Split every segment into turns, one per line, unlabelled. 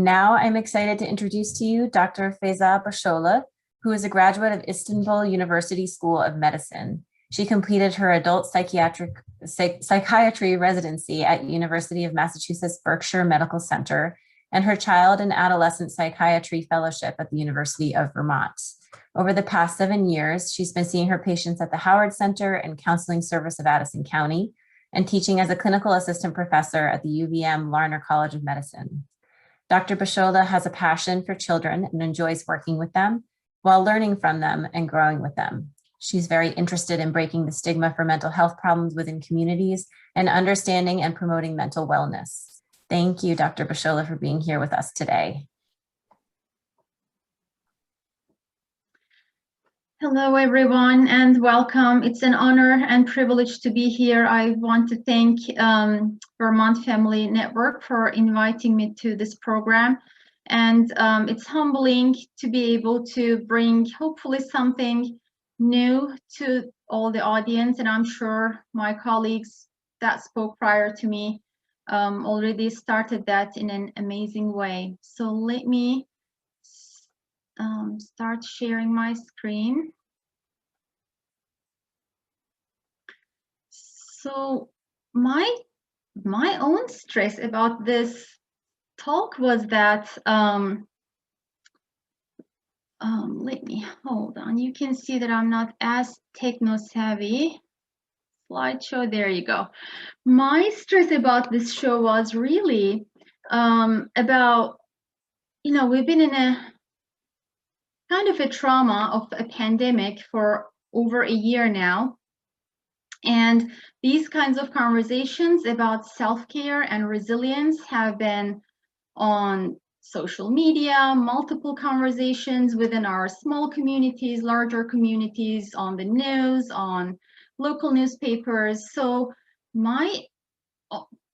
And now I'm excited to introduce to you Dr. Feyza Basoglu, who is a graduate of Istanbul University School of Medicine. She completed her adult psychiatry residency at University of Massachusetts Berkshire Medical Center and her child and adolescent psychiatry fellowship at the University of Vermont. Over the past 7 years, she's been seeing her patients at the Howard Center and Counseling Service of Addison County and teaching as a clinical assistant professor at the UVM Larner College of Medicine. Dr. Basoglu has a passion for children and enjoys working with them while learning from them and growing with them. She's very interested in breaking the stigma for mental health problems within communities and understanding and promoting mental wellness. Thank you, Dr. Basoglu, for being here with us today.
Hello, everyone, and welcome. It's an honor and privilege to be here. I want to thank Vermont Family Network for inviting me to this program. And it's humbling to be able to bring hopefully something new to all the audience. And I'm sure my colleagues that spoke prior to me already started that in an amazing way. So let me start sharing my screen. So my own stress about this talk was that let me hold on. You can see that I'm not as techno savvy. Slideshow, there you go. My stress about this show was really about, we've been in a kind of a trauma of a pandemic for over a year now. And these kinds of conversations about self-care and resilience have been on social media, multiple conversations within our small communities, larger communities, on the news, on local newspapers. So my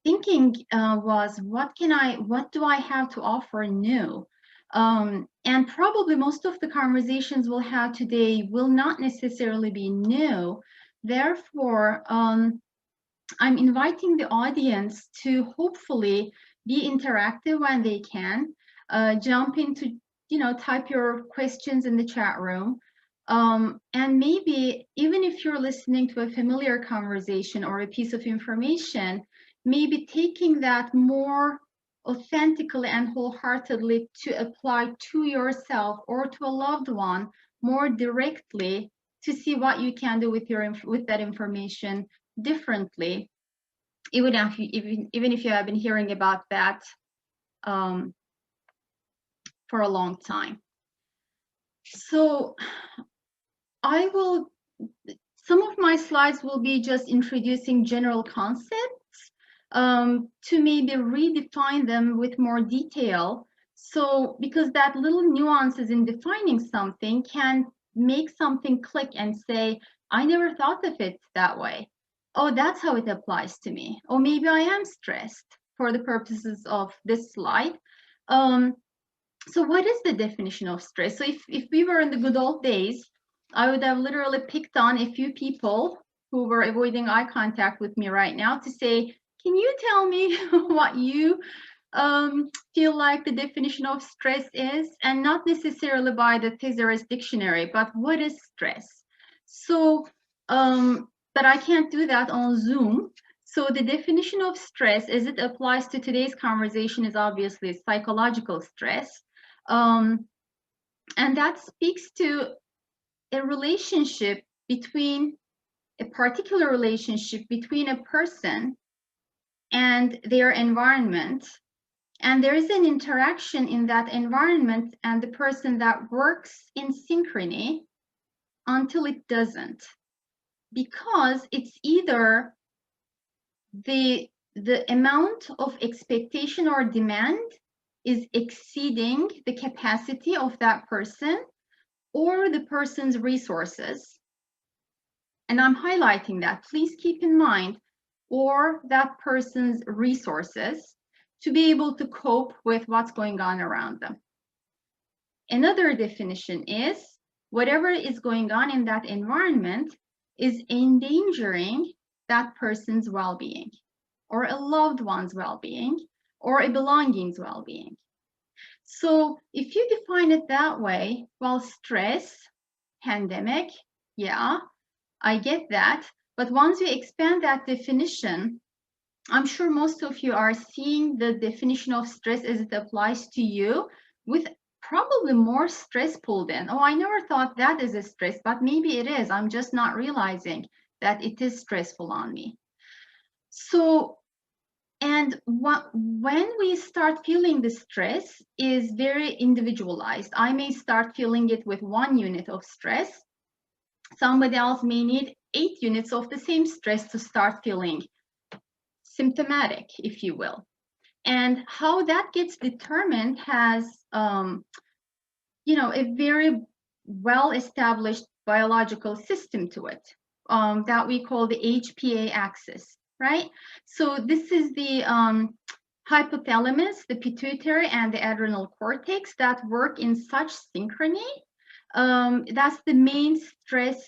thinking was, what do I have to offer new? And probably most of the conversations we'll have today will not necessarily be new. Therefore, I'm inviting the audience to hopefully be interactive when they can, jump into, type your questions in the chat room. And maybe even if you're listening to a familiar conversation or a piece of information, maybe taking that more authentically and wholeheartedly to apply to yourself or to a loved one more directly to see what you can do with that information differently, even if you have been hearing about that for a long time. So some of my slides will be just introducing general concepts to maybe redefine them with more detail. So because that little nuances in defining something can make something click and say, I never thought of it that way. Oh, that's how it applies to me. Or maybe I am stressed for the purposes of this slide. So what is the definition of stress? So if we were in the good old days, I would have literally picked on a few people who were avoiding eye contact with me right now to say, can you tell me what you feel like the definition of stress is? And not necessarily by the Thesaurus dictionary, but what is stress? So, but I can't do that on Zoom. So the definition of stress as it applies to today's conversation is obviously psychological stress. And that speaks to a relationship between a particular relationship between a person and their environment. And there is an interaction in that environment and the person that works in synchrony until it doesn't, because it's either the amount of expectation or demand is exceeding the capacity of that person or the person's resources. And I'm highlighting that. Please keep in mind, or that person's resources to be able to cope with what's going on around them. Another definition is whatever is going on in that environment is endangering that person's well-being or a loved one's well-being or a belonging's well-being. So if you define it that way, well, stress, pandemic, yeah, I get that. But once you expand that definition, I'm sure most of you are seeing the definition of stress as it applies to you with probably more stress pulled in. Oh, I never thought that is a stress, but maybe it is. I'm just not realizing that it is stressful on me. So, and when we start feeling the stress is very individualized. I may start feeling it with 1 unit of stress. Somebody else may need 8 units of the same stress to start feeling symptomatic, if you will. And how that gets determined has, a very well-established biological system to it that we call the HPA axis, right? So this is the hypothalamus, the pituitary, and the adrenal cortex that work in such synchrony. That's the main stress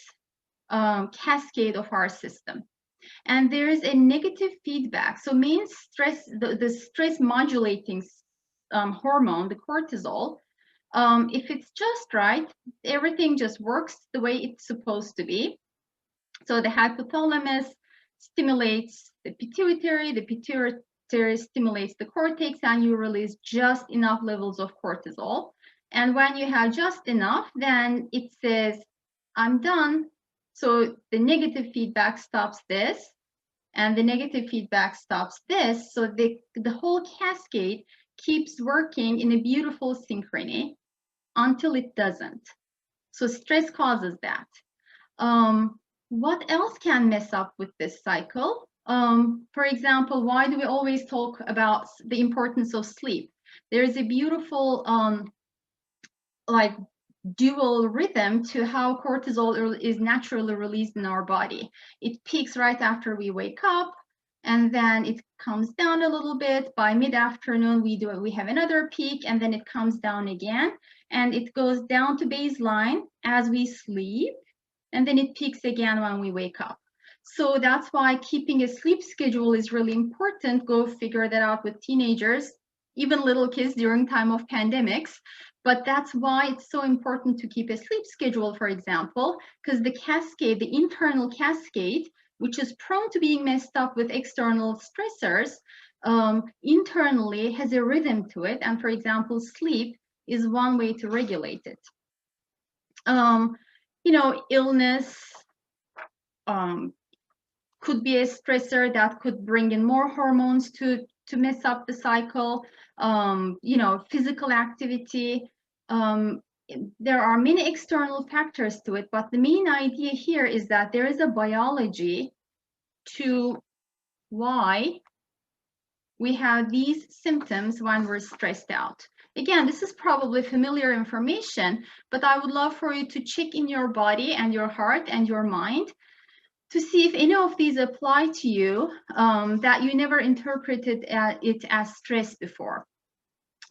cascade of our system. And there is a negative feedback. So main stress, the stress modulating hormone, the cortisol, if it's just right, everything just works the way it's supposed to be. So the hypothalamus stimulates the pituitary stimulates the cortex, and you release just enough levels of cortisol. And when you have just enough, then it says, I'm done. So the negative feedback stops this, and the negative feedback stops this. So the whole cascade keeps working in a beautiful synchrony until it doesn't. So stress causes that. What else can mess up with this cycle? For example, why do we always talk about the importance of sleep? There is a beautiful like dual rhythm to how cortisol is naturally released in our body. It peaks right after we wake up, and then it comes down a little bit. By mid-afternoon, we have another peak, and then it comes down again, and it goes down to baseline as we sleep, and then it peaks again when we wake up. So that's why keeping a sleep schedule is really important. Go figure that out with teenagers, even little kids during time of pandemics. But that's why it's so important to keep a sleep schedule, for example, because the cascade, the internal cascade, which is prone to being messed up with external stressors, internally has a rhythm to it. And for example, sleep is one way to regulate it. Illness could be a stressor that could bring in more hormones to mess up the cycle. Physical activity. There are many external factors to it, but the main idea here is that there is a biology to why we have these symptoms when we're stressed out. Again, this is probably familiar information, but I would love for you to check in your body and your heart and your mind to see if any of these apply to you, that you never interpreted it as stress before.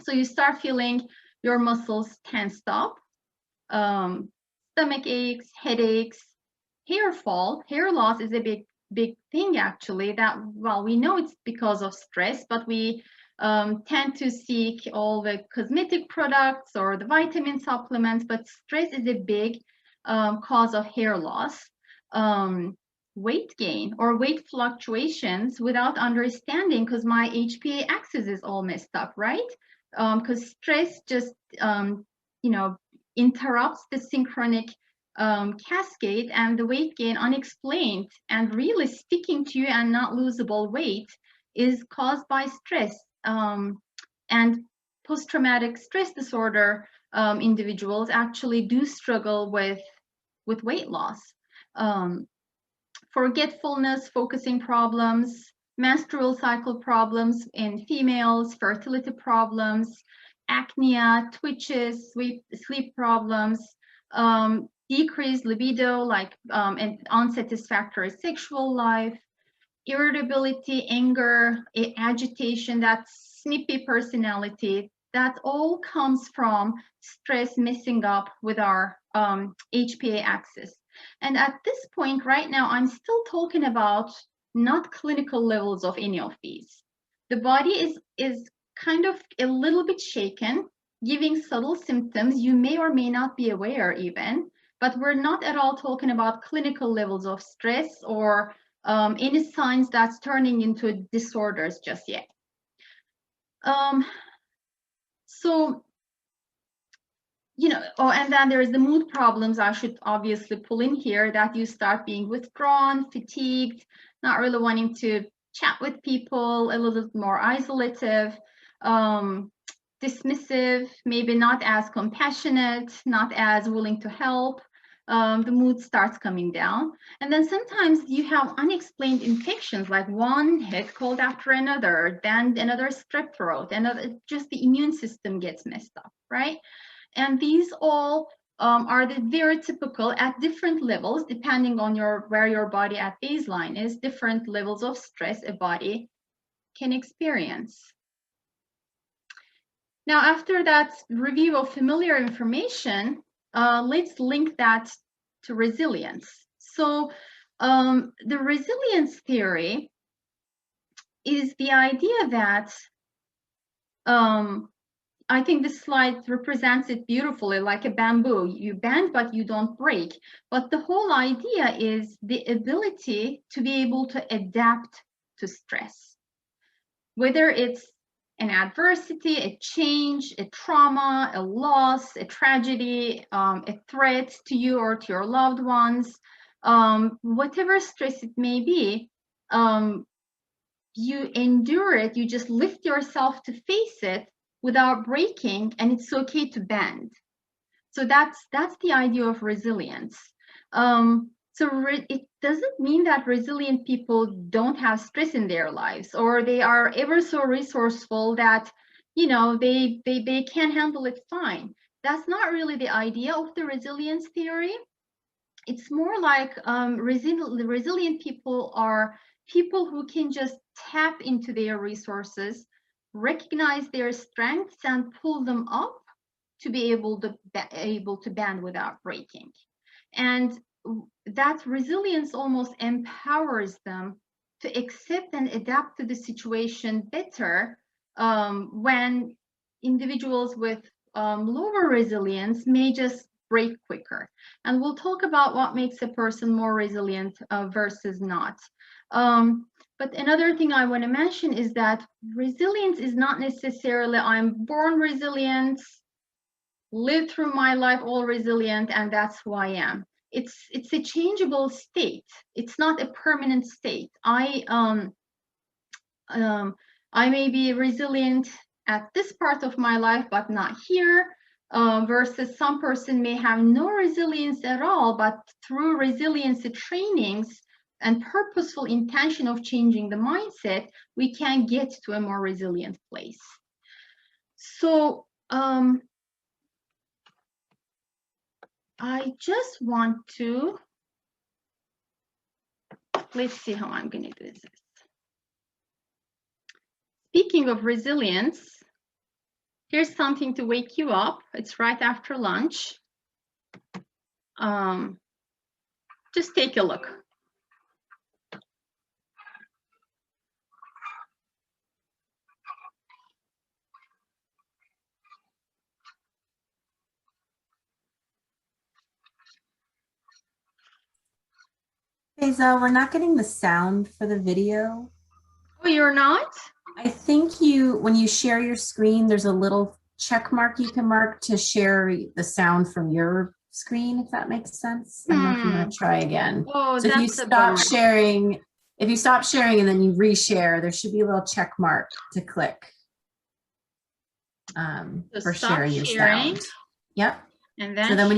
So you start feeling your muscles tensed up, stomach aches, headaches, hair fall. Hair loss is a big thing, actually, that, well, we know it's because of stress, but we tend to seek all the cosmetic products or the vitamin supplements, but stress is a big cause of hair loss. Weight gain or weight fluctuations without understanding, because my HPA axis is all messed up, right? Because stress just, interrupts the synchronic cascade, and the weight gain unexplained and really sticking to you and not losable weight is caused by stress. And post-traumatic stress disorder individuals actually do struggle with weight loss. Forgetfulness, focusing problems, menstrual cycle problems in females, fertility problems, acne, twitches, sleep problems, decreased libido, like and unsatisfactory sexual life, irritability, anger, agitation, that snippy personality, that all comes from stress messing up with our HPA axis. And at this point right now, I'm still talking about not clinical levels of any of these. The body is kind of a little bit shaken. giving subtle symptoms you may or may not be aware even, but we're not at all talking about clinical levels of stress or any signs that's turning into disorders just yet. So, you know, oh, and then there's the mood problems I should obviously pull in here, that you start being withdrawn, fatigued, not really wanting to chat with people, a little bit more isolative, dismissive, maybe not as compassionate, not as willing to help. The mood starts coming down. And then sometimes you have unexplained infections, like one head cold after another, then another strep throat, another, just the immune system gets messed up, right? And these all are very typical at different levels, depending on where your body at baseline is, different levels of stress a body can experience. Now, after that review of familiar information, let's link that to resilience. So the resilience theory is the idea that I think this slide represents it beautifully, like a bamboo. You bend, but you don't break. But the whole idea is the ability to be able to adapt to stress, whether it's an adversity, a change, a trauma, a loss, a tragedy, a threat to you or to your loved ones, whatever stress it may be, you endure it, you just lift yourself to face it without breaking, and it's okay to bend. So that's the idea of resilience. It doesn't mean that resilient people don't have stress in their lives, or they are ever so resourceful that, you know, they can handle it fine. That's not really the idea of the resilience theory. It's more like resilient people are people who can just tap into their resources, recognize their strengths, and pull them up to be able to bend without breaking. And that resilience almost empowers them to accept and adapt to the situation better, when individuals with lower resilience may just break quicker. And we'll talk about what makes a person more resilient versus not. But another thing I want to mention is that resilience is not necessarily I'm born resilient, live through my life all resilient, and that's who I am. It's a changeable state. It's not a permanent state. I may be resilient at this part of my life, but not here, versus some person may have no resilience at all, but through resiliency trainings and purposeful intention of changing the mindset, we can get to a more resilient place. So I just want to, let's see how I'm going to do this. Speaking of resilience, here's something to wake you up. It's right after lunch. Just take a look.
Feyza, we're not getting the sound for the video.
Oh, you're not?
I think when you share your screen, there's a little check mark you can mark to share the sound from your screen, if that makes sense. I don't know if you want to try again.
Oh,
so if you stop sharing and then you reshare, there should be a little check mark to click for sharing your sound. Yep.
And then
so then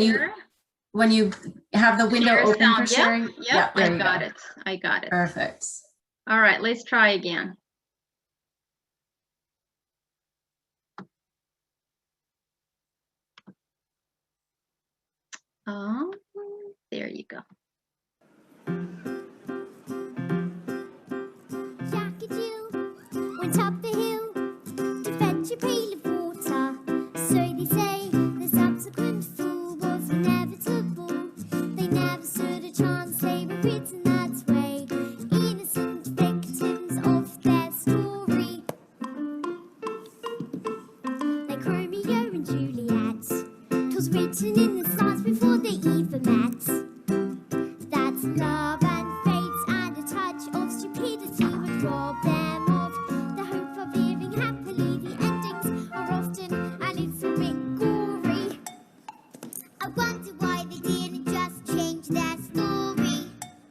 when you have the window open for sharing,
yep, I got it. I got it.
Perfect.
All right, let's try again. There you go.
Jack and Jill went up the hill to fetch a pail of water. So they say the subsequent fall was inevitable. They never stood a chance, they were written that way. Innocent victims of their story. Like Romeo and Juliet. written in the stars before they even met. That's love and fate and a touch of stupidity would rob them of the hope of living happily. The endings are often a little bit gory. I wonder why they didn't just change their story.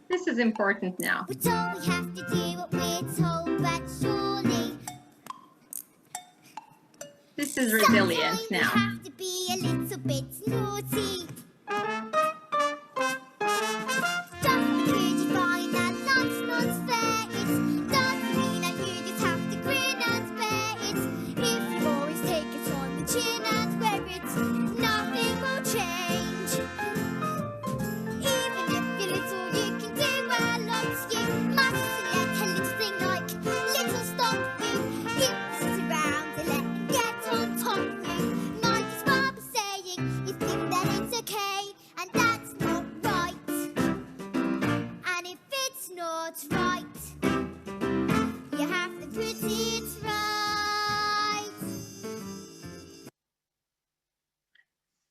This is important now.
We're told we have to do what we're told, but surely
This is resilience
sometimes
now.
we have to be a little bit naughty. Just because you find that life's not fair, it doesn't mean that you just have to grin and bear it. If you always take it on the chin and wear it, nothing will change. Even if you're little, you can do a lot. You must select a little thing like little stop you. People sit around and let them get on top of you. Might as well be saying you think that it's okay, and that's not right. And if it's not right, you have to put it right.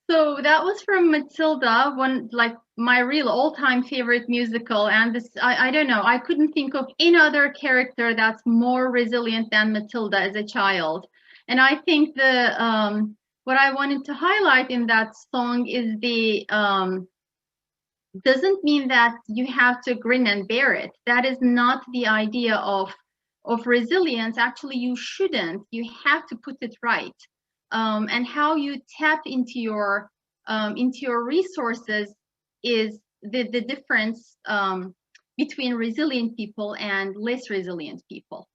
So that was from Matilda, one like my real all-time favorite musical. And this, I don't know, I couldn't think of any other character that's more resilient than Matilda as a child. And I think the what I wanted to highlight in that song is the doesn't mean that you have to grin and bear it. That is not the idea of resilience. Actually, you shouldn't. You have to put it right. And how you tap into your resources is the difference between resilient people and less resilient people.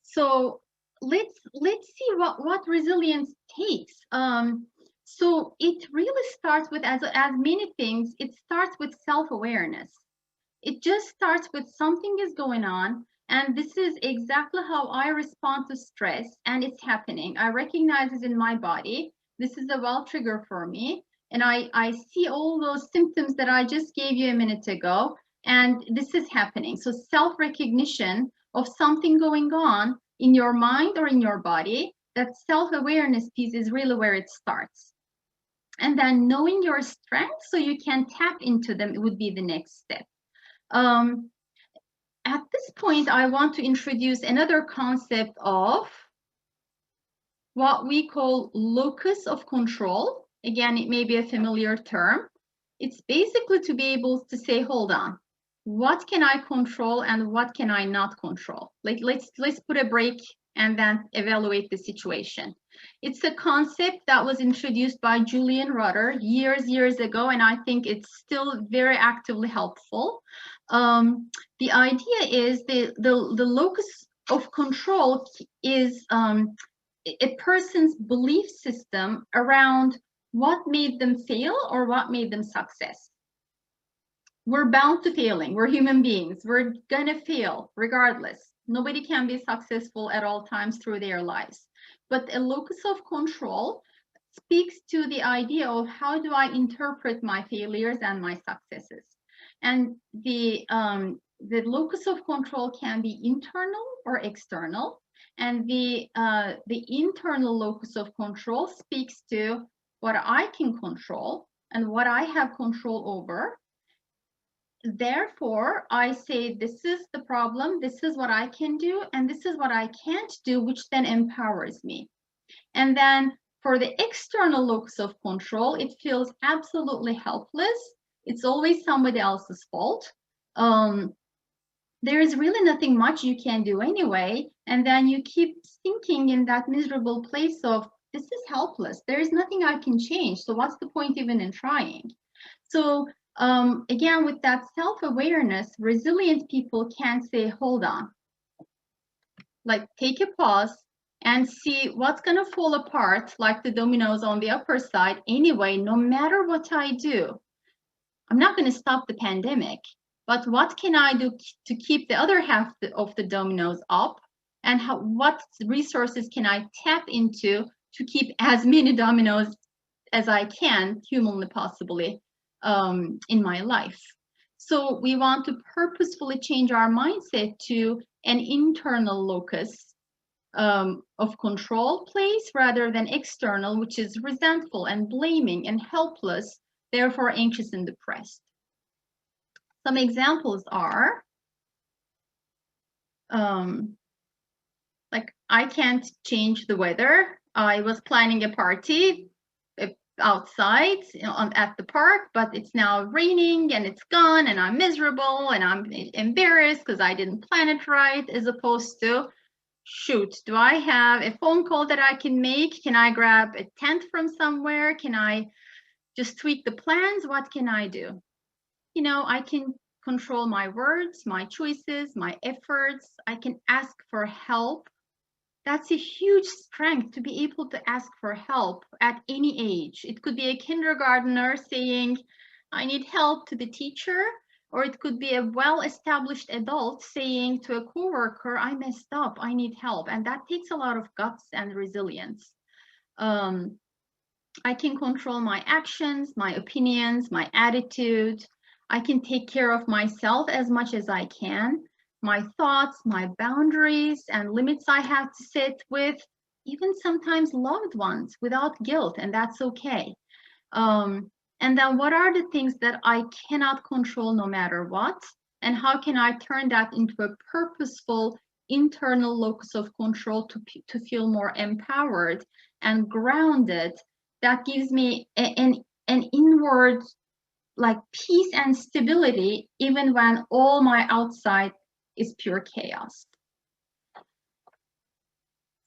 So let's see what resilience takes. So it really starts with, as many things, it starts with self-awareness. It just starts with something is going on, and this is exactly how I respond to stress, and it's happening. I recognize it in my body. This is a well trigger for me, and I see all those symptoms that I just gave you a minute ago, and this is happening. So self-recognition of something going on in your mind or in your body, that self-awareness piece is really where it starts. And then knowing your strengths so you can tap into them, it would be the next step. At this point, I want to introduce another concept of what we call locus of control. Again, it may be a familiar term. It's basically to be able to say, hold on, what can I control and what can I not control? Let's put a break and then evaluate the situation. It's a concept that was introduced by Julian Rutter years ago, and I think it's still very actively helpful. The idea is the locus of control is a person's belief system around what made them fail or what made them success. We're bound to failing. We're human beings. We're gonna fail regardless. Nobody can be successful at all times through their lives. But a locus of control speaks to the idea of how do I interpret my failures and my successes. And the locus of control can be internal or external. And the internal locus of control speaks to what I can control and what I have control over. Therefore, I say, this is the problem, this is what I can do, and this is what I can't do, which then empowers me. And then for the external locus of control, it feels absolutely helpless. It's always somebody else's fault. There is really nothing much you can do anyway. And then you keep thinking in that miserable place of, this is helpless. There is nothing I can change. So what's the point even in trying? So again, with that self-awareness, resilient people can say, hold on, like take a pause and see what's going to fall apart like the dominoes on the upper side anyway, no matter what I do. I'm not going to stop the pandemic, but what can I do to keep the other half of the dominoes up? And what resources can I tap into to keep as many dominoes as I can, humanly possibly, in my life? So we want to purposefully change our mindset to an internal locus of control place rather than external, which is resentful and blaming and helpless, therefore anxious and depressed. Some examples are, like, I can't change the weather. I was planning a party outside at the park, but it's now raining and it's gone and I'm miserable and I'm embarrassed because I didn't plan it right, as opposed to, shoot, do I have a phone call that I can make? Can I grab a tent from somewhere? Can I just tweak the plans? What can I do? You know, I can control my words, my choices, my efforts. I can ask for help. That's a huge strength, to be able to ask for help at any age. It could be a kindergartner saying, I need help, to the teacher, or it could be a well-established adult saying to a coworker, I messed up, I need help. And that takes a lot of guts and resilience. I can control my actions, my opinions, my attitude. I can take care of myself as much as I can. My thoughts, my boundaries and limits I have to sit with, even sometimes loved ones, without guilt, and that's okay. And then what are the things that I cannot control no matter what? And how can I turn that into a purposeful internal locus of control to feel more empowered and grounded? That gives me an inward, like, peace and stability, even when all my outside is pure chaos.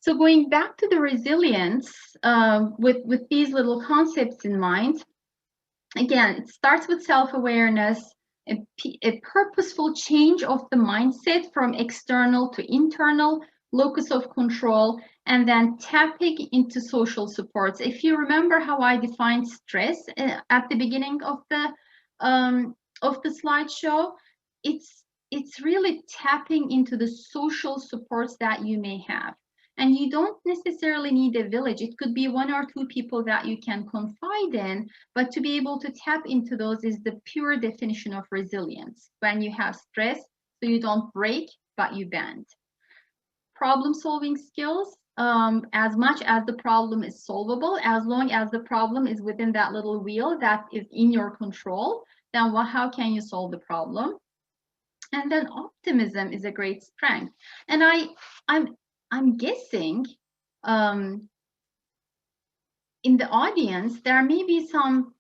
So going back to the resilience, with these little concepts in mind, again, it starts with self-awareness, a purposeful change of the mindset from external to internal, locus of control, and then tapping into social supports. If you remember how I defined stress at the beginning of the slideshow, it's really tapping into the social supports that you may have. And you don't necessarily need a village. It could be 1 or 2 people that you can confide in, but to be able to tap into those is the pure definition of resilience. When you have stress, so you don't break, but you bend. Problem-solving skills, as much as the problem is solvable, as long as the problem is within that little wheel that is in your control, then how can you solve the problem? And then optimism is a great strength. And I'm guessing in the audience, there may be some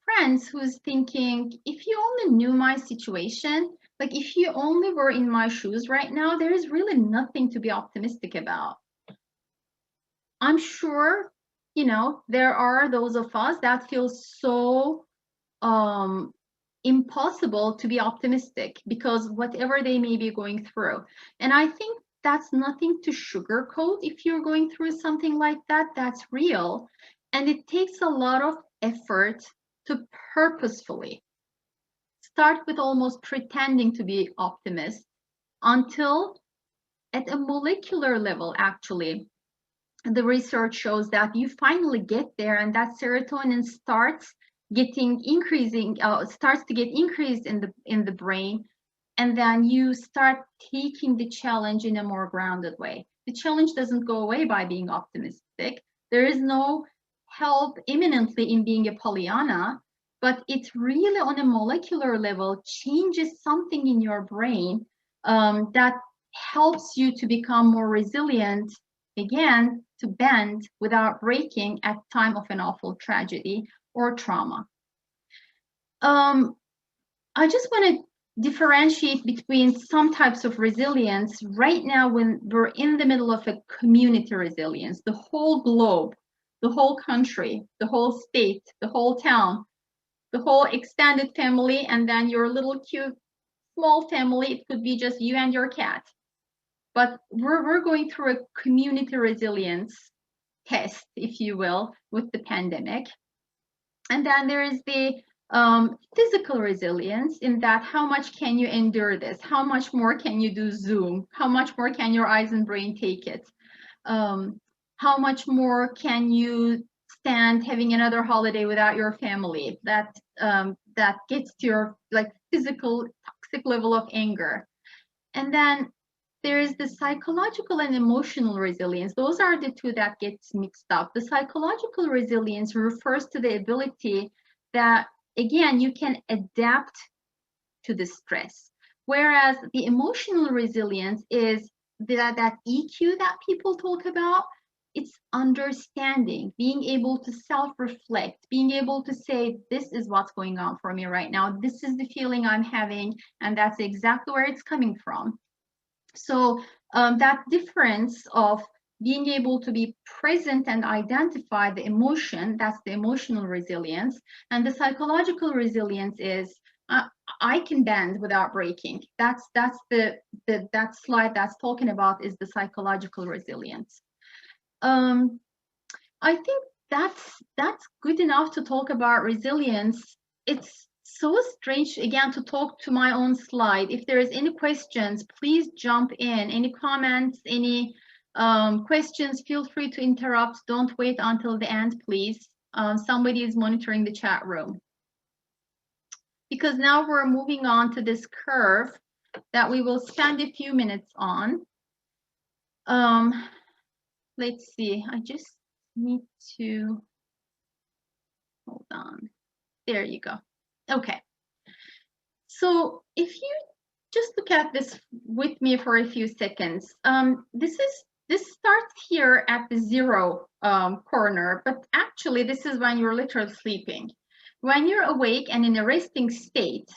friends who's thinking, if you only knew my situation, like if you only were in my shoes right now, there is really nothing to be optimistic about. I'm sure, you know, there are those of us that feel so impossible to be optimistic because whatever they may be going through. And I think that's nothing to sugarcoat. If you're going through something like that, that's real. And it takes a lot of effort to purposefully start with almost pretending to be optimist until at a molecular level, actually, the research shows that you finally get there and that serotonin starts to get increased in the brain, and then you start taking the challenge in a more grounded way. The challenge doesn't go away by being optimistic. There is no help imminently in being a Pollyanna, but it really on a molecular level changes something in your brain that helps you to become more resilient, again, to bend without breaking at time of an awful tragedy or trauma. I just want to differentiate between some types of resilience right now when we're in the middle of a community resilience, the whole globe, the whole country, the whole state, the whole town, the whole extended family, and then your little cute small family. It could be just you and your cat. But we're going through a community resilience test, if you will, with the pandemic. And then there is the physical resilience, in that how much can you endure this? How much more can you do Zoom? How much more can your eyes and brain take it? How much more can you stand having another holiday without your family? That gets to your like physical toxic level of anger. And then there is the psychological and emotional resilience. Those are the two that gets mixed up. The psychological resilience refers to the ability that, again, you can adapt to the stress. Whereas the emotional resilience is that EQ that people talk about. It's understanding, being able to self-reflect, being able to say, this is what's going on for me right now. This is the feeling I'm having, and that's exactly where it's coming from. So that difference of being able to be present and identify the emotion, that's the emotional resilience. And the psychological resilience is, I can bend without breaking. That's that slide that's talking about is the psychological resilience. I think that's good enough to talk about resilience. It's so strange, again, to talk to my own slide. If there is any questions, please jump in. Any comments, any questions, feel free to interrupt. Don't wait until the end, please. Somebody is monitoring the chat room. Because now we're moving on to this curve that we will spend a few minutes on. Let's see, I just need to, hold on. There you go. Okay. So if you just look at this with me for a few seconds, this starts here at the 0 corner, but actually this is when you're literally sleeping. When you're awake and in a resting state,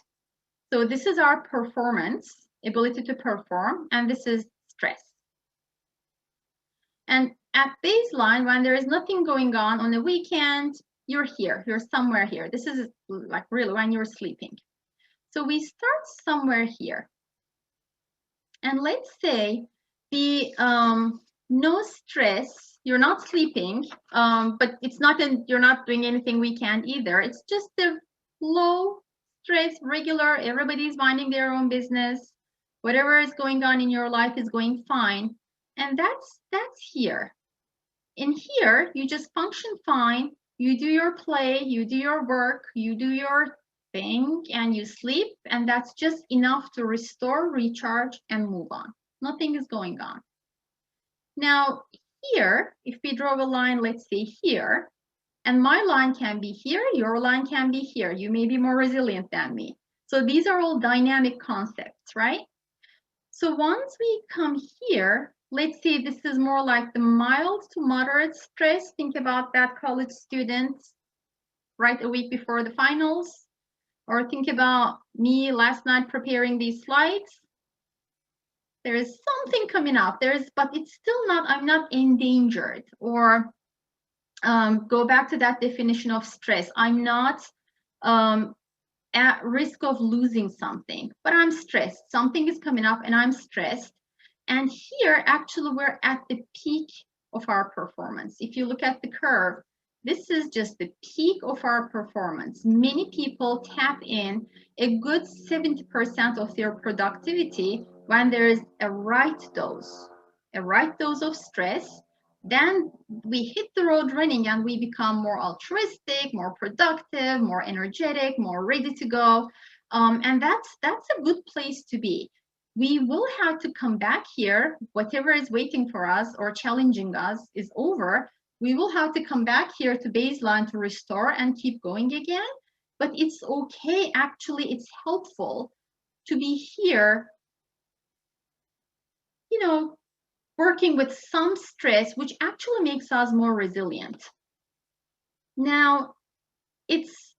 so this is our performance, ability to perform, and this is stress. And at baseline, when there is nothing going on the weekend, you're here, you're somewhere here. This is like really when you're sleeping. So we start somewhere here. And let's say the no stress, you're not sleeping, but it's not, you're not doing anything weekend either. It's just the low stress, regular, everybody's minding their own business. Whatever is going on in your life is going fine. And that's here. In here, you just function fine. You do your play, you do your work, you do your thing, and you sleep. And that's just enough to restore, recharge, and move on. Nothing is going on. Now, here, if we draw a line, let's say here, and my line can be here, your line can be here. You may be more resilient than me. So these are all dynamic concepts, right? So once we come here, let's say this is more like the mild to moderate stress. Think about that college student right a week before the finals, or think about me last night preparing these slides. There is something coming up, but it's still not, I'm not endangered, or go back to that definition of stress. I'm not at risk of losing something, but I'm stressed. Something is coming up and I'm stressed. And here, actually, we're at the peak of our performance. If you look at the curve, this is just the peak of our performance. Many people tap in a good 70% of their productivity when there is a right dose of stress. Then we hit the road running and we become more altruistic, more productive, more energetic, more ready to go. And that's a good place to be. We will have to come back here. Whatever is waiting for us or challenging us is over. We will have to come back here to baseline to restore and keep going again. But it's okay. Actually, it's helpful to be here, you know, working with some stress, which actually makes us more resilient. Now, it's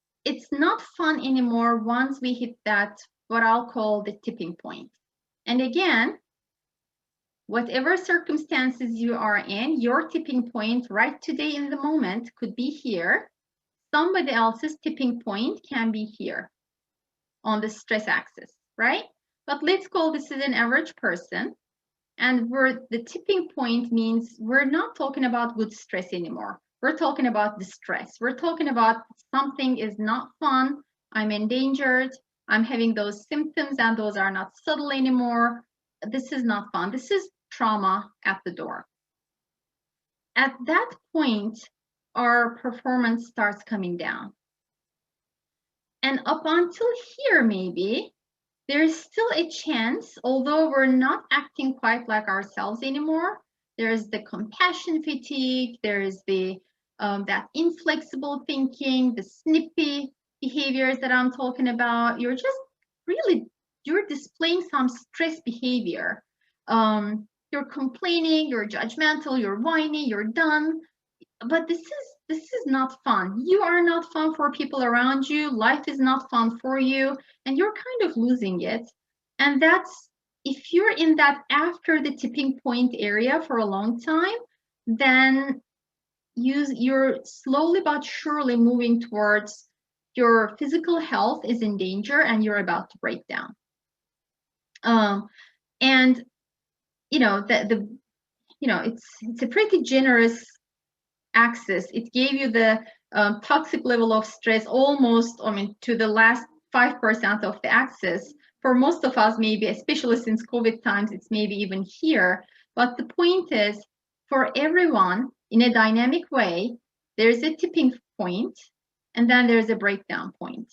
not fun anymore once we hit that, what I'll call the tipping point. And again, whatever circumstances you are in, your tipping point right today in the moment could be here. Somebody else's tipping point can be here on the stress axis, right? But let's call this is an average person. And the tipping point means we're not talking about good stress anymore. We're talking about distress. We're talking about something is not fun. I'm endangered. I'm having those symptoms and those are not subtle anymore. This is not fun. This is trauma at the door. At that point, our performance starts coming down. And up until here, maybe, there's still a chance, although we're not acting quite like ourselves anymore. There's the compassion fatigue, there's the that inflexible thinking, the snippy behaviors that I'm talking about. You're just really, you're displaying some stress behavior. You're complaining, you're judgmental, you're whiny, you're done. But this is not fun. You are not fun for people around you. Life is not fun for you, and you're kind of losing it. And that's, if you're in that after the tipping point area for a long time, then you're slowly but surely moving towards your physical health is in danger and you're about to break down. And you know, it's a pretty generous axis. It gave you the toxic level of stress almost, I mean, to the last 5% of the axis. For most of us, maybe, especially since COVID times, it's maybe even here. But the point is, for everyone, in a dynamic way, there's a tipping point, and then there's a breakdown point.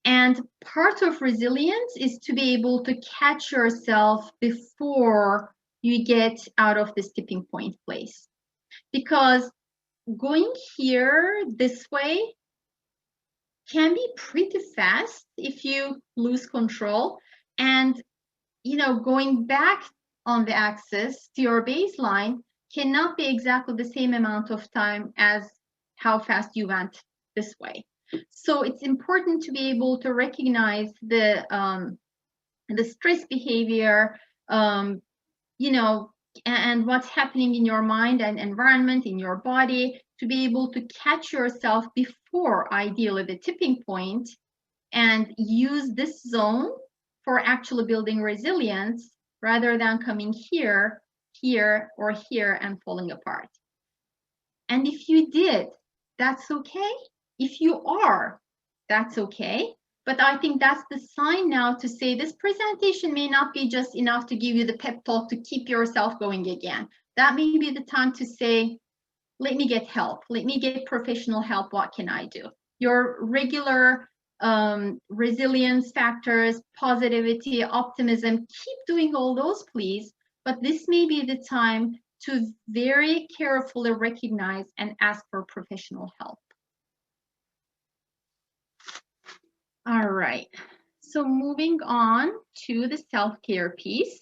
And part of resilience is to be able to catch yourself before you get out of this tipping point place. Because going here this way can be pretty fast if you lose control. And, you know, going back on the axis to your baseline cannot be exactly the same amount of time as how fast you went this way. So it's important to be able to recognize the stress behavior, you know, and what's happening in your mind and environment, in your body, to be able to catch yourself before, ideally, the tipping point, and use this zone for actually building resilience rather than coming here, here, or here and falling apart. And if you did, that's okay. If you are, that's okay. But I think that's the sign now to say this presentation may not be just enough to give you the pep talk to keep yourself going again. That may be the time to say, let me get help. Let me get professional help. What can I do? Your regular resilience factors, positivity, optimism, keep doing all those, please. But this may be the time to very carefully recognize and ask for professional help. All right, so moving on to the self-care piece.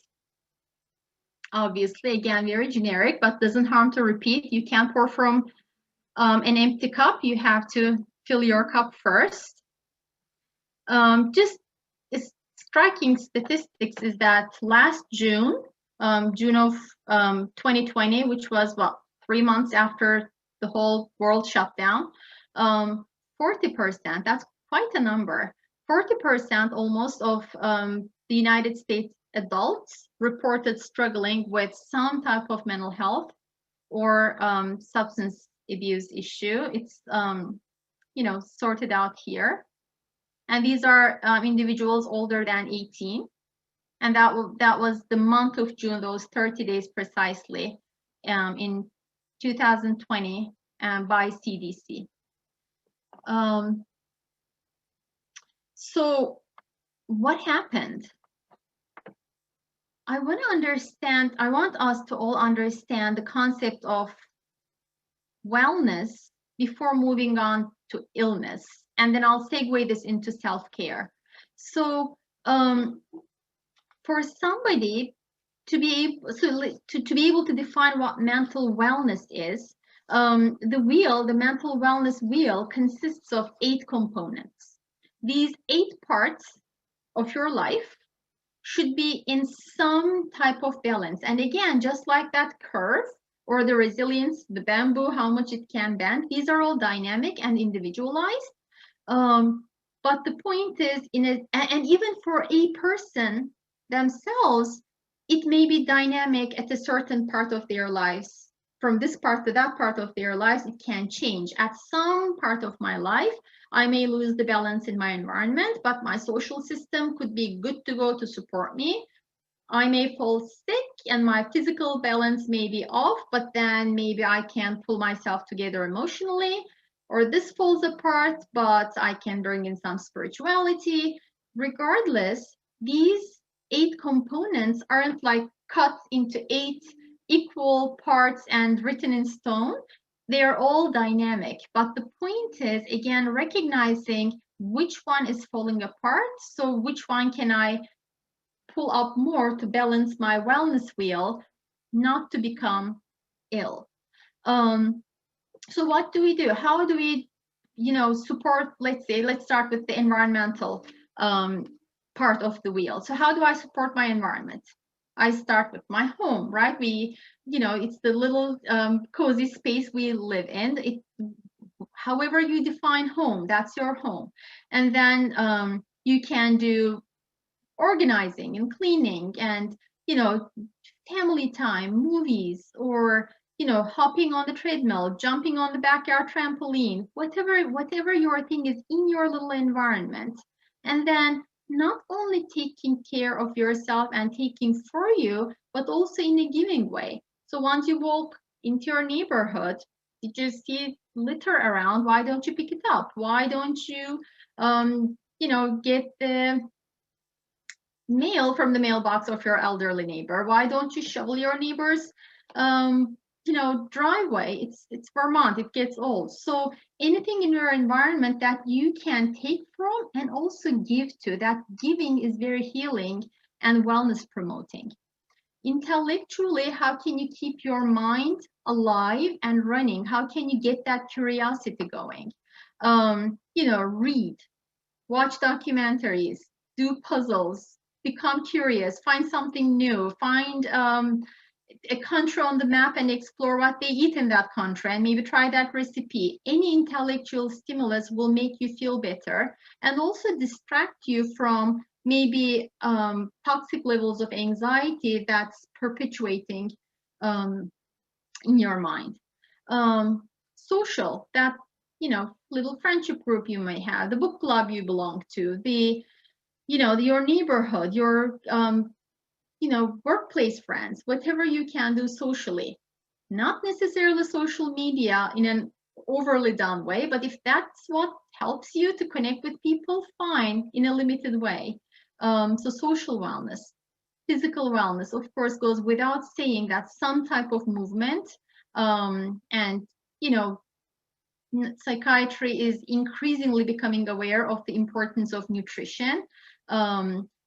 Obviously, again, very generic, but doesn't harm to repeat. You can't pour from an empty cup. You have to fill your cup first. Just striking statistics is that last June, June of 2020, which was what, 3 months after the whole world shut down, 40%, that's quite a number. 40% almost of the United States adults reported struggling with some type of mental health or substance abuse issue. It's you know, sorted out here. And these are individuals older than 18. And that was the month of June, those 30 days precisely, in 2020 by CDC. So what happened? I want us to all understand the concept of wellness before moving on to illness. And then I'll segue this into self-care. So for somebody to be able to define what mental wellness is, the mental wellness wheel consists of 8 components. These 8 parts of your life should be in some type of balance. And again, just like that curve or the resilience, the bamboo, how much it can bend, these are all dynamic and individualized. But the point is, and even for a person themselves, it may be dynamic at a certain part of their lives. From this part to that part of their lives, it can change. At some part of my life, I may lose the balance in my environment, but my social system could be good to go to support me. I may fall sick and my physical balance may be off, but then maybe I can pull myself together emotionally, or this falls apart, but I can bring in some spirituality. Regardless, these 8 components aren't like cut into 8 equal parts and written in stone. They are all dynamic, but the point is, again, recognizing which one is falling apart. So which one can I pull up more to balance my wellness wheel, not to become ill. So what do we do? How do we, support, let's start with the environmental part of the wheel. So how do I support my environment? I start with my home, right? It's the little cozy space we live in. However you define home, that's your home. And then you can do organizing and cleaning and, family time, movies, or, hopping on the treadmill, jumping on the backyard trampoline, whatever your thing is in your little environment. And then not only taking care of yourself and taking for you, but also in a giving way. So once you walk into your neighborhood, you just see litter around, why don't you pick it up? Why don't you, get the mail from the mailbox of your elderly neighbor? Why don't you shovel your neighbor's driveway? It's Vermont, it gets old. So anything in your environment that you can take from and also give to, that giving is very healing and wellness promoting. Intellectually, how can you keep your mind alive and running? How can you get that curiosity going? Read, watch documentaries, do puzzles, become curious, find something new, find a country on the map and explore what they eat in that country and maybe try that recipe. Any intellectual stimulus will make you feel better and also distract you from maybe toxic levels of anxiety that's perpetuating in your mind. Social, that, little friendship group you may have, the book club you belong to, your neighborhood, your workplace friends, whatever you can do socially. Not necessarily social media in an overly done way, but if that's what helps you to connect with people, fine, in a limited way. So social wellness. Physical wellness, of course, goes without saying that some type of movement, and psychiatry is increasingly becoming aware of the importance of nutrition.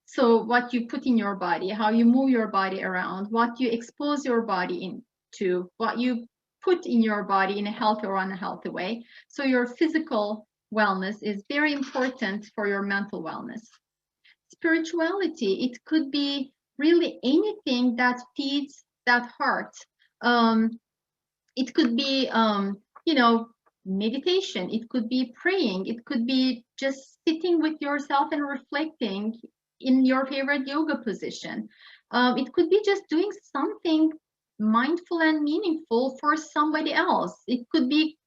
So what you put in your body, how you move your body around, what you expose your body into, what you put in your body in a healthy or unhealthy way. So your physical wellness is very important for your mental wellness. Spirituality, it could be really anything that feeds that heart. It could be, meditation. It could be praying. It could be just sitting with yourself and reflecting in your favorite yoga position. It could be just doing something mindful and meaningful for somebody else. It could be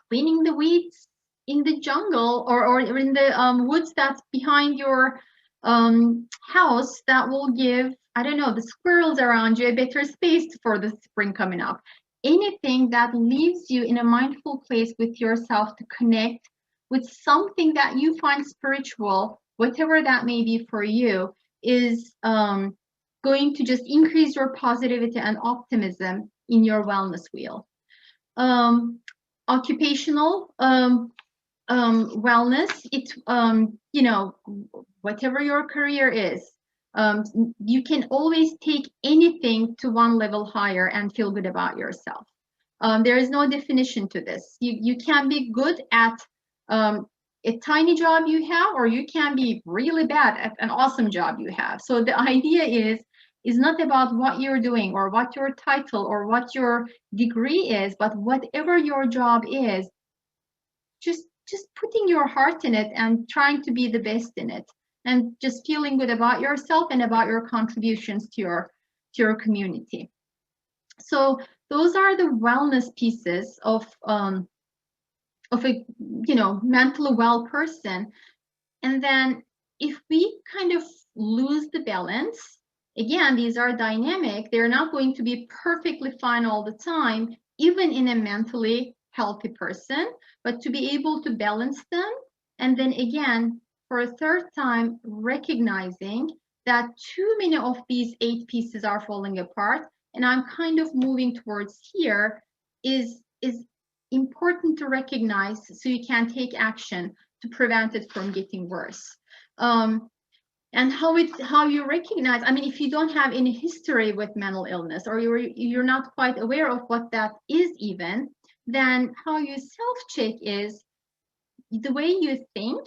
cleaning the weeds in the jungle or in the woods that's behind your house that will give, I don't know, the squirrels around you a better space for the spring coming up. Anything that leaves you in a mindful place with yourself to connect with something that you find spiritual, whatever that may be for you, is going to just increase your positivity and optimism in your wellness wheel. Occupational wellness, whatever your career is, you can always take anything to one level higher and feel good about yourself. There is no definition to this. You can be good at a tiny job you have, or you can be really bad at an awesome job you have. So the idea is not about what you're doing or what your title or what your degree is, but whatever your job is, just putting your heart in it and trying to be the best in it, and just feeling good about yourself and about your contributions to your community. So those are the wellness pieces of a mentally well person. And then if we kind of lose the balance, again, these are dynamic. They're not going to be perfectly fine all the time, even in a mentally healthy person, but to be able to balance them. And then again, for a third time, recognizing that too many of these 8 pieces are falling apart, and I'm kind of moving towards here, is important to recognize so you can take action to prevent it from getting worse. And how you recognize, I mean, if you don't have any history with mental illness, or you're not quite aware of what that is even, then how you self-check is the way you think,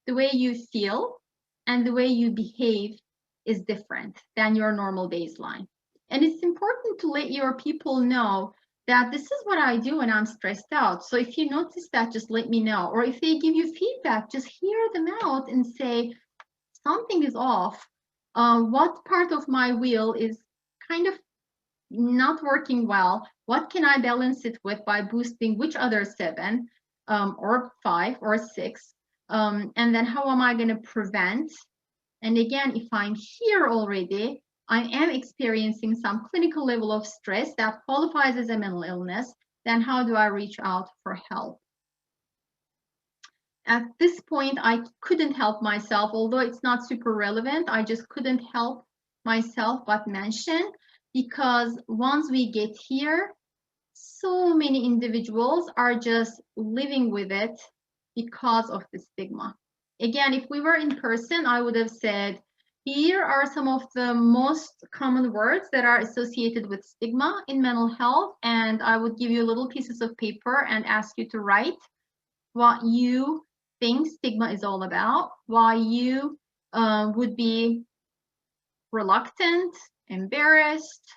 the way you feel, and the way you behave is different than your normal baseline. And it's important to let your people know that this is what I do when I'm stressed out. So if you notice that, just let me know. Or if they give you feedback, just hear them out and say, something is off. What part of my wheel is kind of not working well? What can I balance it with by boosting which other 7 or 5 or 6? And then how am I going to prevent? And again, if I'm here already, I am experiencing some clinical level of stress that qualifies as a mental illness, then how do I reach out for help? At this point, I couldn't help myself, although it's not super relevant. I just couldn't help myself but mention, because once we get here, so many individuals are just living with it because of the stigma. Again, if we were in person, I would have said, here are some of the most common words that are associated with stigma in mental health, and I would give you little pieces of paper and ask you to write what you think stigma is all about, why you would be reluctant, embarrassed,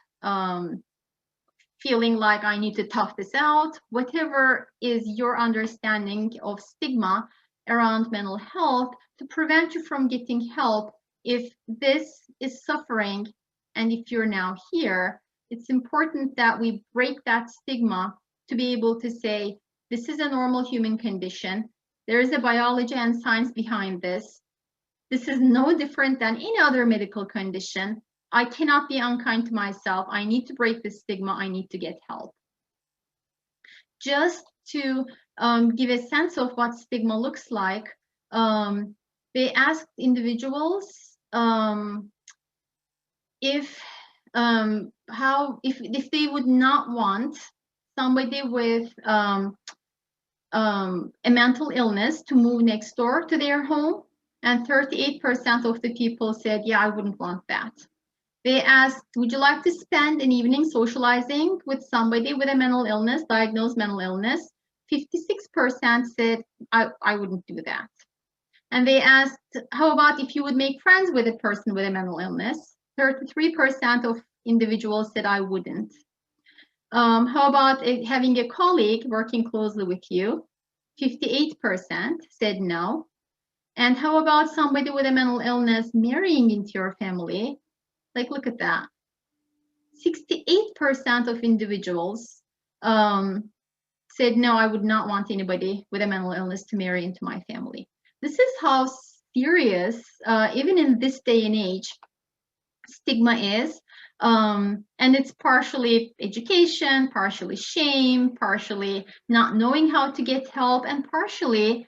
feeling like I need to tough this out, whatever is your understanding of stigma around mental health, to prevent you from getting help if this is suffering. And if you're now here, it's important that we break that stigma to be able to say, this is a normal human condition. There is a biology and science behind this. This is no different than any other medical condition. I cannot be unkind to myself. I need to break this stigma. I need to get help. Just to give a sense of what stigma looks like, they asked individuals if they would not want somebody with a mental illness to move next door to their home, and 38% of the people said, yeah, I wouldn't want that. They asked, would you like to spend an evening socializing with somebody with a mental illness, diagnosed mental illness? 56% said, I wouldn't do that. And they asked, how about if you would make friends with a person with a mental illness? 33% of individuals said, I wouldn't. How about having a colleague working closely with you? 58% said no. And how about somebody with a mental illness marrying into your family? Like, look at that. 68% of individuals said, no, I would not want anybody with a mental illness to marry into my family. This is how serious, even in this day and age, stigma is. And it's partially education, partially shame, partially not knowing how to get help, and partially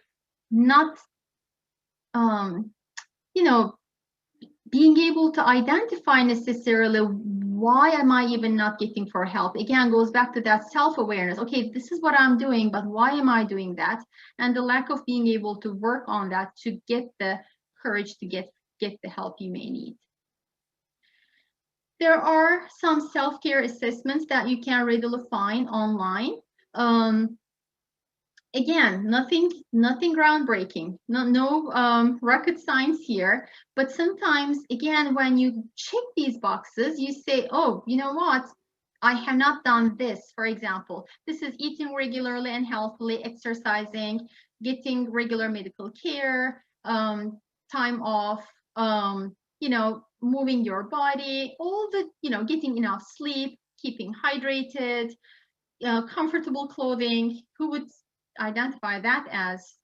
not, being able to identify necessarily why am I even not getting for help. Again, goes back to that self-awareness. Okay, this is what I'm doing, but why am I doing that? And the lack of being able to work on that to get the courage to get the help you may need. There are some self-care assessments that you can readily find online. Again, nothing groundbreaking, no rocket science here, but sometimes, again, when you check these boxes, you say, oh, you know what? I have not done this, for example. This is eating regularly and healthily, exercising, getting regular medical care, time off, moving your body, all the, getting enough sleep, keeping hydrated, comfortable clothing. Who would identify that as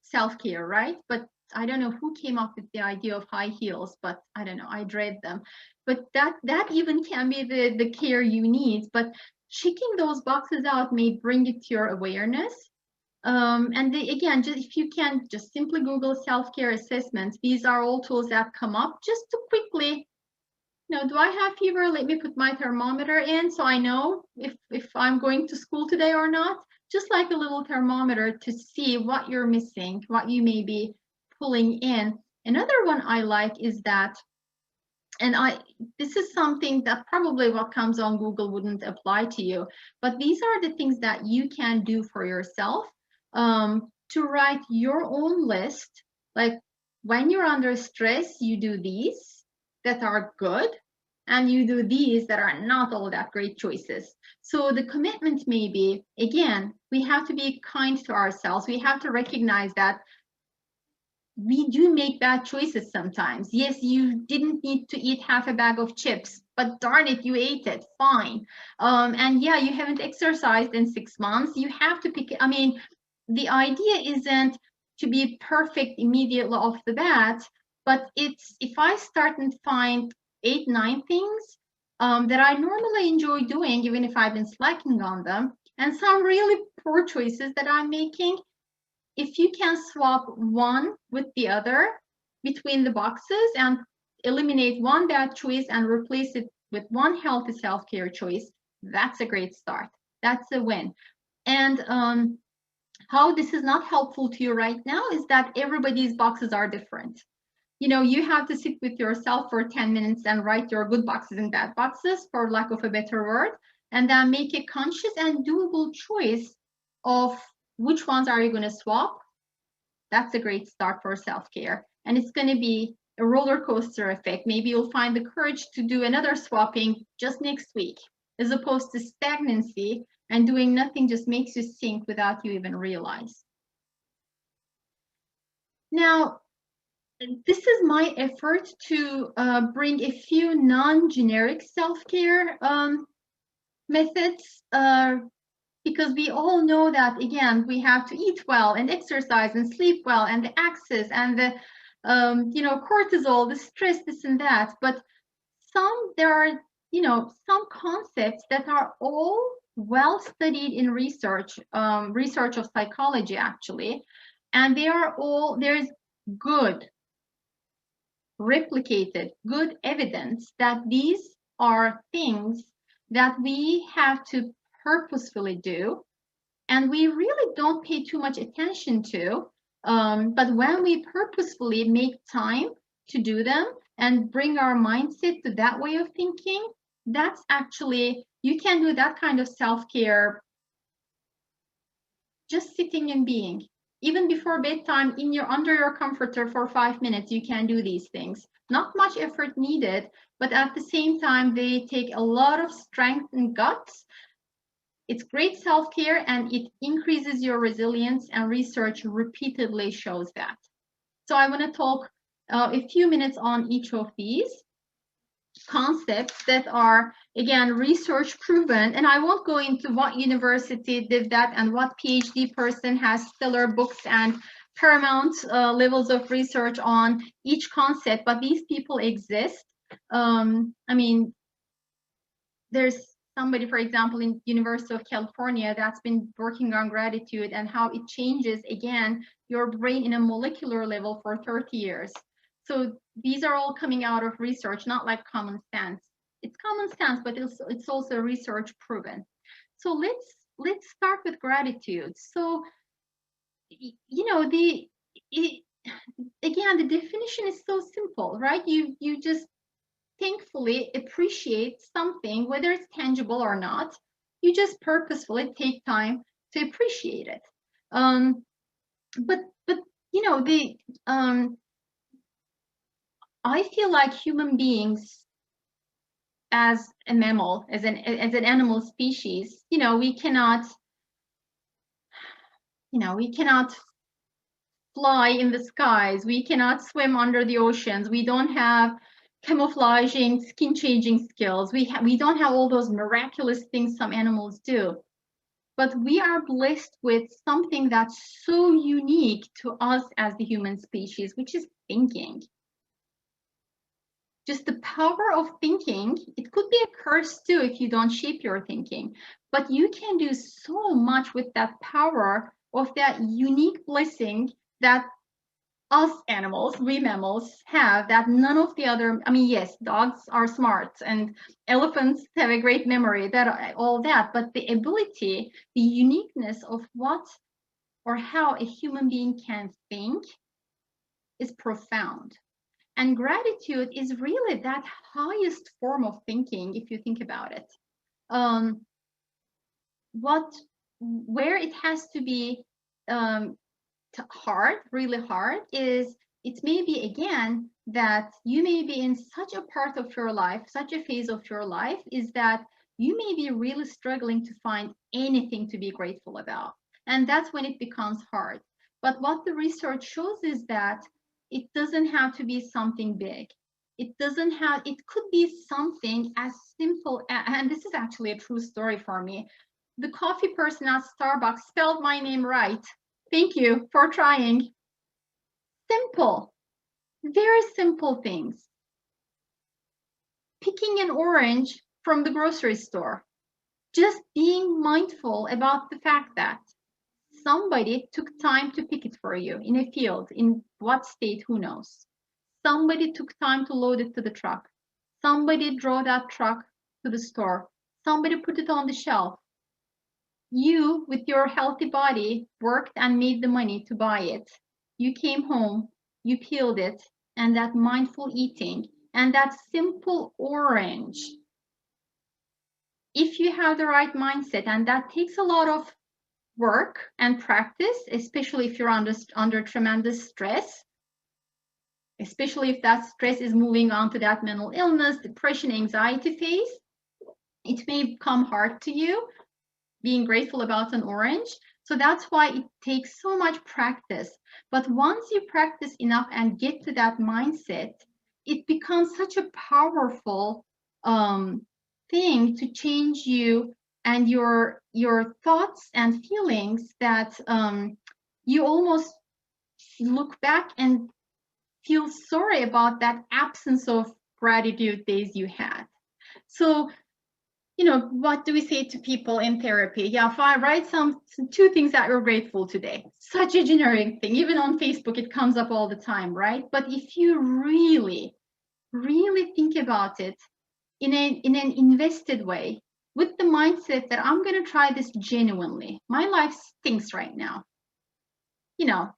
self-care, right? But I don't know who came up with the idea of high heels, but I don't know, I dread them. But that even can be the care you need. But checking those boxes out may bring it to your awareness And again, just, if you can just simply Google SelfCare Assessments, these are all tools that come up just to quickly, do I have fever? Let me put my thermometer in so I know if I'm going to school today or not. Just like a little thermometer to see what you're missing, what you may be pulling in. Another one I like is that, and this is something that probably what comes on Google wouldn't apply to you, but these are the things that you can do for yourself, to write your own list. Like when you're under stress, you do these that are good, and you do these that are not all that great choices. So the commitment may be, again, we have to be kind to ourselves. We have to recognize that we do make bad choices sometimes. Yes, you didn't need to eat half a bag of chips, but darn it, you ate it, fine. And yeah, you haven't exercised in 6 months. You have to pick, the idea isn't to be perfect immediately off the bat, but it's, if I start and find 8, 9 things that I normally enjoy doing, even if I've been slacking on them, and some really poor choices that I'm making, if you can swap one with the other between the boxes and eliminate one bad choice and replace it with one healthy self-care choice, that's a great start. That's a win. And how this is not helpful to you right now is that everybody's boxes are different. You have to sit with yourself for 10 minutes and write your good boxes and bad boxes, for lack of a better word, and then make a conscious and doable choice of which ones are you going to swap. That's a great start for self-care. And it's going to be a roller coaster effect. Maybe you'll find the courage to do another swapping just next week, as opposed to stagnancy, and doing nothing just makes you sink without you even realize. Now, this is my effort to bring a few non-generic self-care methods, because we all know that, again, we have to eat well and exercise and sleep well, and the axis and the cortisol, the stress, this and that. But there are some concepts that are all well studied in research of psychology, actually, and there's good replicated good evidence that these are things that we have to purposefully do, and we really don't pay too much attention to, but when we purposefully make time to do them and bring our mindset to that way of thinking, that's actually, you can do that kind of self-care just sitting and being. Even before bedtime, under your comforter for 5 minutes, you can do these things. Not much effort needed, but at the same time, they take a lot of strength and guts. It's great self-care, and it increases your resilience, and research repeatedly shows that. So I want to talk a few minutes on each of these concepts that are, again, research proven. And I won't go into what university did that and what PhD person has stellar books and paramount levels of research on each concept, but these people exist. There's somebody, for example, in University of California that's been working on gratitude and how it changes, again, your brain in a molecular level for 30 years. So these are all coming out of research, not like common sense. It's common sense, but it's also research proven. So let's start with gratitude. So, again, the definition is so simple, right? You just thankfully appreciate something, whether it's tangible or not. You just purposefully take time to appreciate it. But I feel like human beings, as a mammal, as an animal species, we cannot fly in the skies. We cannot swim under the oceans. We don't have camouflaging, skin changing skills. We don't have all those miraculous things some animals do. But we are blessed with something that's so unique to us as the human species, which is thinking. Just the power of thinking. It could be a curse too if you don't shape your thinking, but you can do so much with that power of that unique blessing that us animals, we mammals have, that none of the other, I mean, yes, dogs are smart and elephants have a great memory, that all that, but the ability, the uniqueness of what or how a human being can think is profound. And gratitude is really that highest form of thinking, if you think about it. Where it has to be hard, really hard, is it may be again that you may be in such a part of your life, such a phase of your life, is that you may be really struggling to find anything to be grateful about. And that's when it becomes hard. But what the research shows is that it doesn't have to be something big. It could be something as simple, and this is actually a true story for me. The coffee person at Starbucks spelled my name right. Thank you for trying. Simple, very simple things. Picking an orange from the grocery store. Just being mindful about the fact that somebody took time to pick it for you in a field, in what state, who knows. Somebody took time to load it to the truck. Somebody drove that truck to the store. Somebody put it on the shelf. You, with your healthy body, worked and made the money to buy it. You came home, you peeled it, and that mindful eating, and that simple orange. If you have the right mindset, and that takes a lot of work and practice, especially if you're under tremendous stress, especially if that stress is moving on to that mental illness, depression, anxiety phase, it may become hard to you being grateful about an orange. So that's why it takes so much practice. But once you practice enough and get to that mindset, it becomes such a powerful thing to change you and your thoughts and feelings, that you almost look back and feel sorry about that absence of gratitude days you had. So, you know, what do we say to people in therapy? Yeah, write two things that you're grateful today. Such a generic thing. Even on Facebook, it comes up all the time, right? But if you really, really think about it in an invested way, with the mindset that I'm going to try this genuinely. My life stinks right now. You know,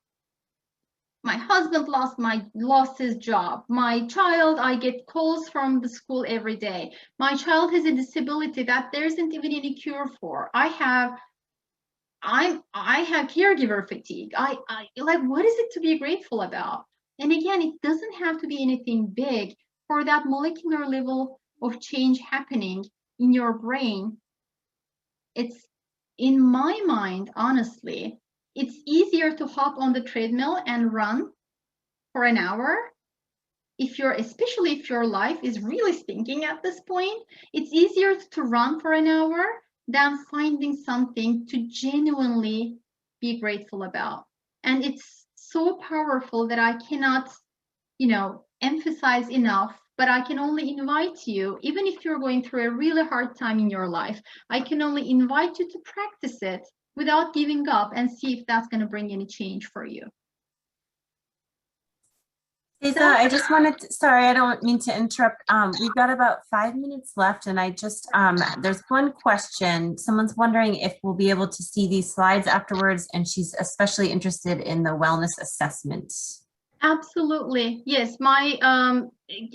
my husband lost his job. My child, I get calls from the school every day. My child has a disability that there isn't even any cure for. I have caregiver fatigue. I like, what is it to be grateful about? And again, it doesn't have to be anything big for that molecular level of change happening in your brain. It's, in my mind, honestly, it's easier to hop on the treadmill and run for an hour. Especially if your life is really stinking at this point, it's easier to run for an hour than finding something to genuinely be grateful about. And it's so powerful that I cannot, emphasize enough. But I can only invite you, even if you're going through a really hard time in your life, I can only invite you to practice it without giving up and see if that's going to bring any change for you.
Feyza, I just wanted to, sorry, I don't mean to interrupt. We've got about 5 minutes left, and I just, there's one question. Someone's wondering if we'll be able to see these slides afterwards, and she's especially interested in the wellness assessments.
Absolutely. Yes. My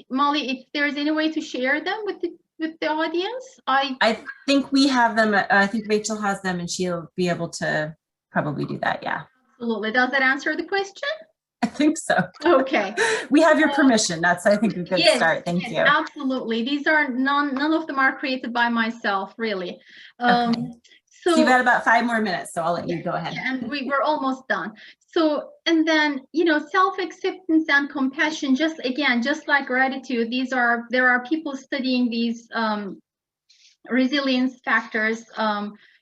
Molly, if there's any way to share them with the audience, I
think we have them. I think Rachel has them, and she'll be able to probably do that. Yeah.
Absolutely. Does that answer the question?
I think so.
Okay.
We have your permission. That's, I think, a good start. Thank you.
Absolutely. These are none of them are created by myself, really.
Okay. So you've got about 5 more minutes, so I'll let you go ahead.
Yeah, and we're almost done. So, and then, self-acceptance and compassion, just like gratitude, there are people studying these resilience factors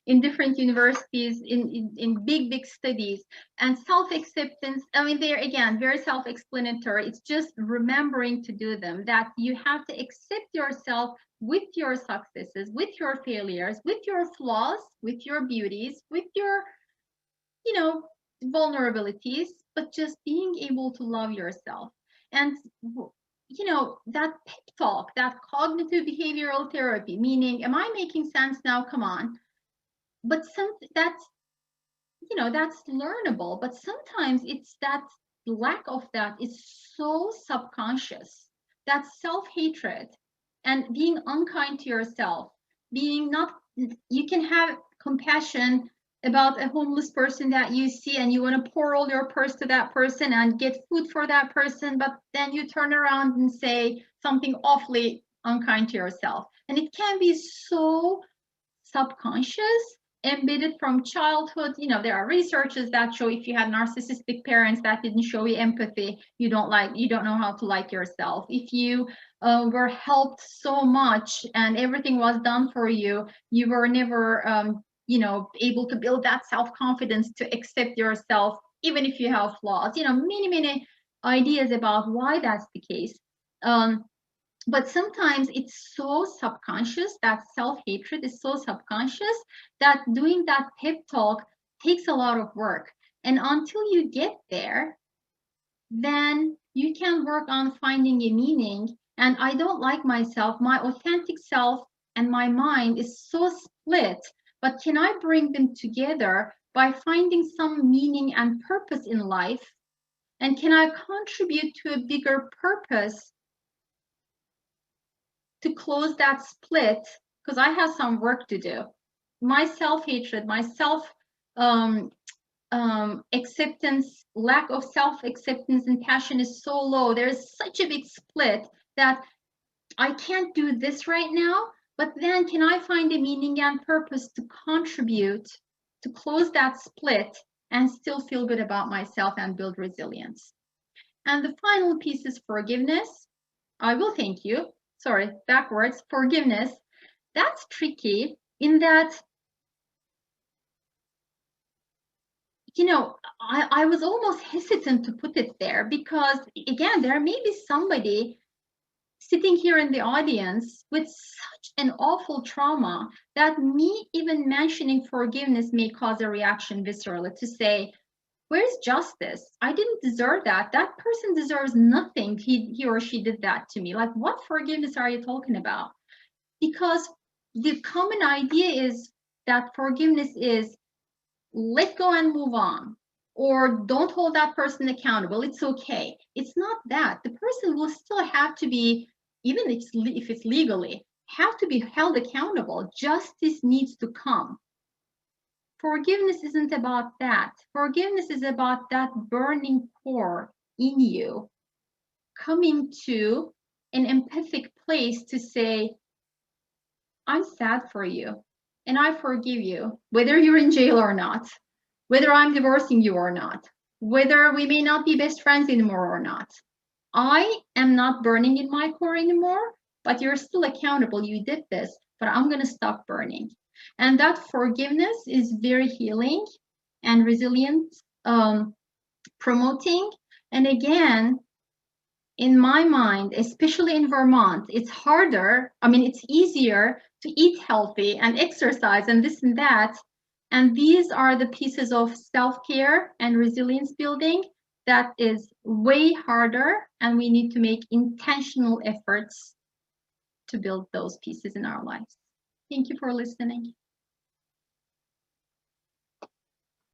in different universities, in big studies. And self-acceptance, I mean, they're, again, very self-explanatory. It's just remembering to do them, that you have to accept yourself with your successes, with your failures, with your flaws, with your beauties, with your vulnerabilities, but just being able to love yourself. And that pep talk, that cognitive behavioral therapy, meaning, am I making sense now? Come on. But that's learnable, but sometimes it's that lack of that is so subconscious, that self-hatred and being unkind to yourself, you can have compassion about a homeless person that you see and you want to pour all your purse to that person and get food for that person, but then you turn around and say something awfully unkind to yourself. And it can be so subconscious, embedded from childhood. There are researches that show if you had narcissistic parents that didn't show you empathy, you don't know how to like yourself. If you were helped so much and everything was done for you, you were never able to build that self-confidence to accept yourself, even if you have flaws. Many ideas about why that's the case. But sometimes it's so subconscious, that self-hatred is so subconscious that doing that pep talk takes a lot of work. And until you get there, then you can work on finding a meaning. And I don't like myself, my authentic self and my mind is so split, but can I bring them together by finding some meaning and purpose in life? And can I contribute to a bigger purpose to close that split? Because I have some work to do. My self-hatred, my acceptance, lack of self-acceptance and passion is so low. There's such a big split that I can't do this right now, but then can I find a meaning and purpose to contribute to close that split and still feel good about myself and build resilience? And the final piece is forgiveness. I will thank you. Sorry, backwards. Forgiveness. That's tricky in that, I was almost hesitant to put it there because, again, there may be somebody sitting here in the audience with such an awful trauma that me even mentioning forgiveness may cause a reaction viscerally to say, where's justice? I didn't deserve that. That person deserves nothing. He or she did that to me. Like, what forgiveness are you talking about? Because the common idea is that forgiveness is let go and move on, or don't hold that person accountable. It's okay. It's not that. The person will still have to be, even if it's legally, have to be held accountable. Justice needs to come. Forgiveness isn't about that. Forgiveness is about that burning core in you coming to an empathic place to say, I'm sad for you and I forgive you, whether you're in jail or not, whether I'm divorcing you or not, whether we may not be best friends anymore or not. I am not burning in my core anymore, but you're still accountable. You did this, but I'm going to stop burning. And that forgiveness is very healing and resilient, promoting. And again, in my mind, especially in Vermont, it's harder. I mean, it's easier to eat healthy and exercise and this and that. And these are the pieces of self-care and resilience building that is way harder. And we need to make intentional efforts to build those pieces in our lives. Thank you for listening.